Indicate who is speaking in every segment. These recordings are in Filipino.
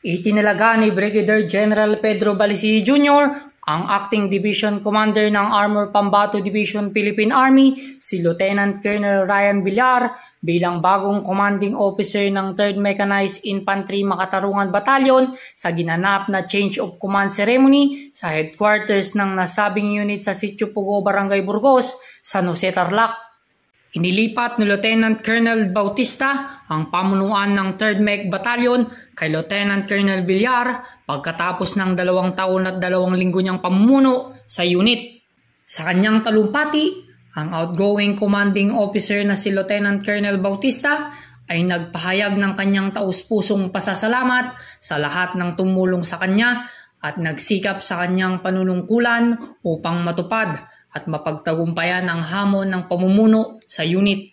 Speaker 1: Itinalaga ni Brigadier General Pedro Balici Jr., ang Acting Division Commander ng Armor Pambato Division Philippine Army, si Lieutenant Colonel Ryan Villar, bilang bagong commanding officer ng 3rd Mechanized Infantry Makatarungan Battalion sa ginanap na Change of Command Ceremony sa headquarters ng nasabing unit sa Sitio Pugo, Barangay Burgos, San Jose, Tarlac. Inilipat ni Lieutenant Colonel Bautista ang pamunuan ng 3rd Mech Battalion kay Lieutenant Colonel Villar pagkatapos ng 2 taon at 2 linggo niyang pamumuno sa unit. Sa kanyang talumpati, ang outgoing commanding officer na si Lieutenant Colonel Bautista ay nagpahayag ng kanyang taus-pusong pasasalamat sa lahat ng tumulong sa kanya at nagsikap sa kanyang panunungkulan upang matupad at mapagtagumpayan ang hamon ng pamumuno sa unit.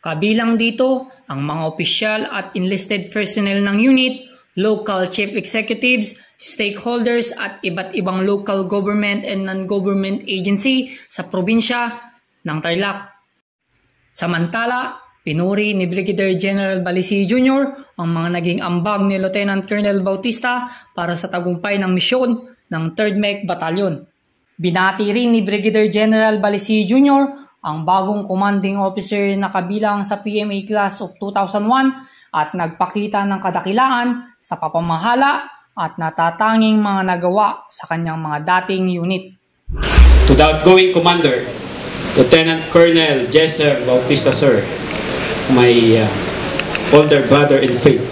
Speaker 1: Kabilang dito ang mga opisyal at enlisted personnel ng unit, local chief executives, stakeholders at iba't ibang local government and non-government agency sa probinsya ng Tarlac. Samantala, pinuri ni Brigadier General Balici Jr. ang mga naging ambag ni Lieutenant Colonel Bautista para sa tagumpay ng misyon ng 3rd Mech Battalion. Binati rin ni Brigadier General Balici Jr. ang bagong commanding officer na kabilang sa PMA Class of 2001 at nagpakita ng kadakilaan sa papamahala at natatanging mga nagawa sa kanyang mga dating unit.
Speaker 2: To the outgoing commander, Lieutenant Colonel Jesser Bautista, sir, my older brother in faith.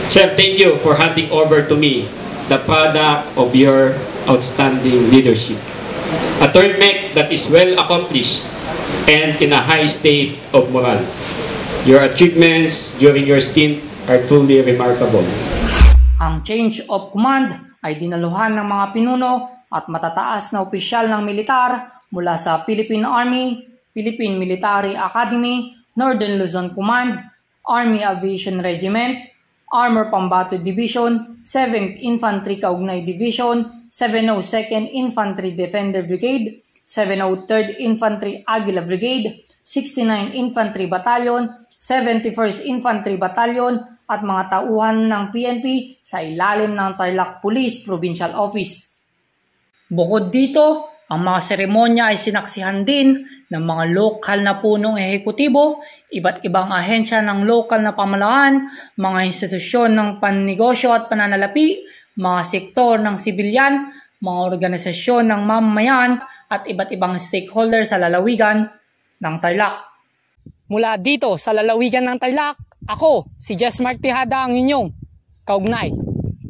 Speaker 2: Sir, thank you for handing over to me the product of your outstanding leadership. A 3rd Mech that is well accomplished and in a high state of morale. Your achievements during your stint are truly remarkable.
Speaker 1: Ang change of command ay dinaluhan ng mga pinuno at matataas na opisyal ng militar mula sa Philippine Army, Philippine Military Academy, Northern Luzon Command, Army Aviation Regiment, Armor Pambato Division, 7th Infantry Kaugnay Division, 702nd Infantry Defender Brigade, 703rd Infantry Aguila Brigade, 69 Infantry Battalion, 71st Infantry Battalion at mga tauhan ng PNP sa ilalim ng Tarlac Police Provincial Office. Bukod dito, ang mga seremonya ay sinaksihan din ng mga lokal na punong ehekutibo, iba't ibang ahensya ng lokal na pamahalaan, mga institusyon ng pannegosyo at pananalapi, mga sektor ng sibilyan, mga organisasyon ng mamamayan at iba't ibang stakeholder sa lalawigan ng Tarlac. Mula dito sa lalawigan ng Tarlac, ako si Jesmart Tejada ang inyong kaugnay.